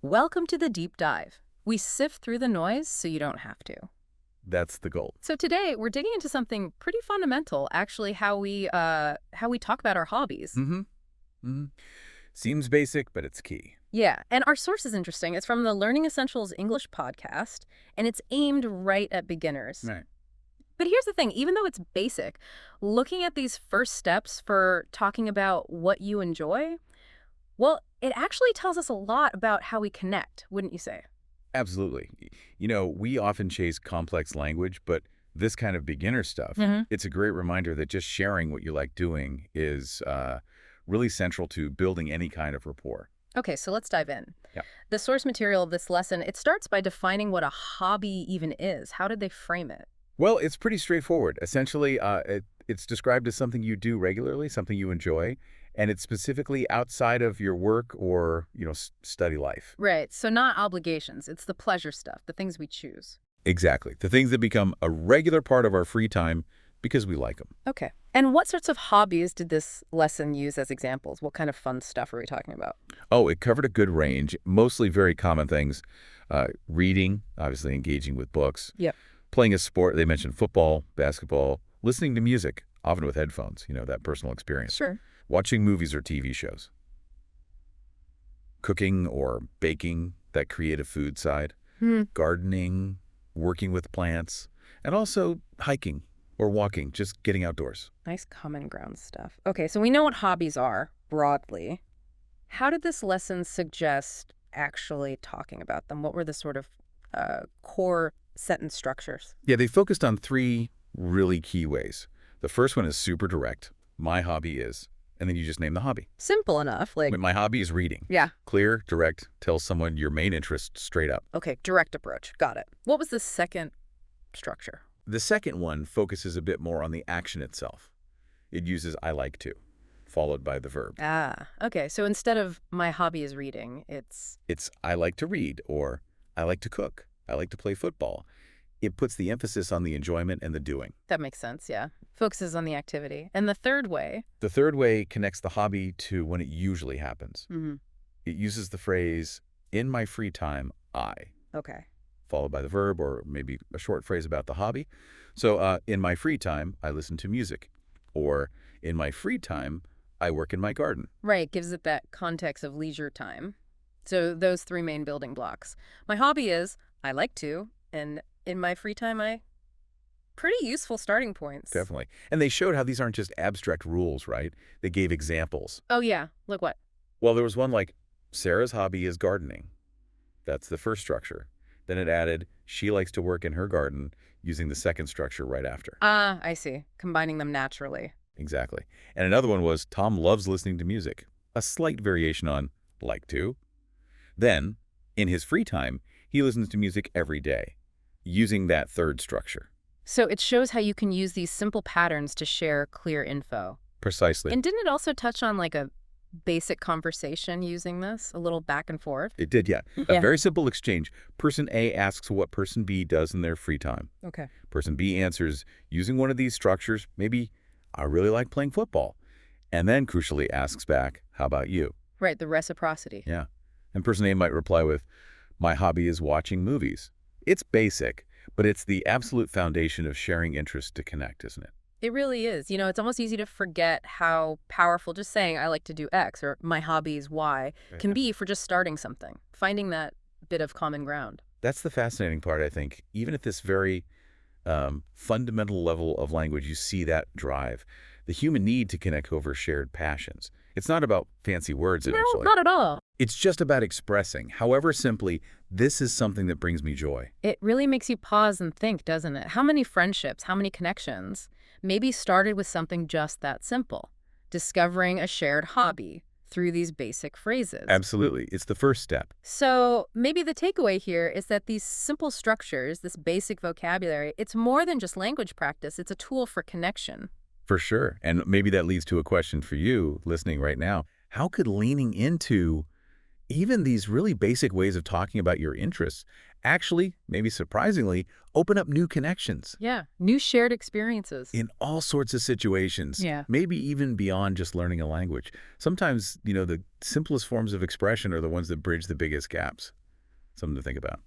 Welcome to the deep dive. We sift through the noise so you don't have to. That's the goal. So today we're digging into something pretty fundamental, actually, how we talk about our hobbies. Mm-hmm. Mm-hmm. Seems basic, but it's key. Yeah, and our source is interesting. It's from the Learning Essentials English podcast, and it's aimed right at beginners. Right. But here's the thing, even though it's basic, looking at these first steps for talking about what you enjoy, well, it actually tells us a lot about how we connect, wouldn't you say? Absolutely. You know, we often chase complex language, but this kind of beginner stuff, it's a great reminder that just sharing what you like doing is really central to building any kind of rapport. Okay, so let's dive in. Yeah. The source material of this lesson, it starts by defining what a hobby even is. How did they frame it? Well, it's pretty straightforward. Essentially, it's described as something you do regularly, something you enjoy, and it's specifically outside of your work or, study life. Right, so not obligations. It's the pleasure stuff, the things we choose. Exactly. The things that become a regular part of our free time because we like them. Okay. And what sorts of hobbies did this lesson use as examples? What kind of fun stuff are we talking about? Oh, it covered a good range, mostly very common things. Reading, obviously engaging with books. Yep. Playing a sport, they mentioned football, basketball, listening to music, often with headphones, that personal experience. Sure. Watching movies or TV shows. Cooking or baking, that creative food side. Gardening, working with plants, and also hiking or walking, just getting outdoors. Nice common ground stuff. Okay, so we know what hobbies are, broadly. How did this lesson suggest actually talking about them? What were the sort of core sentence structures? Yeah, they focused on three really key ways. The first one is super direct. My hobby is, and then you just name the hobby. Simple enough, like... My hobby is reading. Yeah. Clear, direct, tell someone your main interest straight up. Okay, direct approach. Got it. What was the second structure? The second one focuses a bit more on the action itself. It uses I like to, followed by the verb. Ah, okay. So instead of my hobby is reading, it's I like to read, or I like to cook, I like to play football. It puts the emphasis on the enjoyment and the doing. That makes sense, yeah. Focuses on the activity. And the third way? The third way connects the hobby to when it usually happens. It uses the phrase, in my free time, I. Okay. Followed by the verb, or maybe a short phrase about the hobby. So in my free time, I listen to music. Or in my free time, I work in my garden. Right, gives it that context of leisure time. So those three main building blocks. My hobby is, I like to, and in my free time, pretty useful starting points. Definitely. And they showed how these aren't just abstract rules, right? They gave examples. Oh, yeah. Look what? Well, there was one like, Sarah's hobby is gardening. That's the first structure. Then it added, she likes to work in her garden, using the second structure right after. Ah, I see. Combining them naturally. Exactly. And another one was, Tom loves listening to music. A slight variation on like to. Then, in his free time, he listens to music every day, using that third structure. So it shows how you can use these simple patterns to share clear info. Precisely. And didn't it also touch on like a basic conversation using this, a little back and forth? It did, yeah. A very simple exchange. Person A asks what person B does in their free time. Okay. Person B answers using one of these structures, maybe, I really like playing football. And then crucially asks back, how about you? Right, the reciprocity. Yeah. And person A might reply with, my hobby is watching movies. It's basic, but it's the absolute foundation of sharing interest to connect, isn't it? It really is. It's almost easy to forget how powerful just saying I like to do X or my hobby is Y can be for just starting something, finding that bit of common ground. That's the fascinating part, I think. Even at this very fundamental level of language, you see that drive. The human need to connect over shared passions. It's not about fancy words initially. No, not at all. It's just about expressing, however simply, this is something that brings me joy. It really makes you pause and think, doesn't it? How many friendships, how many connections maybe started with something just that simple? Discovering a shared hobby through these basic phrases. Absolutely. It's the first step. So maybe the takeaway here is that these simple structures, this basic vocabulary, it's more than just language practice. It's a tool for connection. For sure. And maybe that leads to a question for you listening right now. How could leaning into even these really basic ways of talking about your interests actually, maybe surprisingly, open up new connections Yeah. New shared experiences. in all sorts of situations, Yeah. maybe even beyond just learning a language. Sometimes, the simplest forms of expression are the ones that bridge the biggest gaps. Something to think about.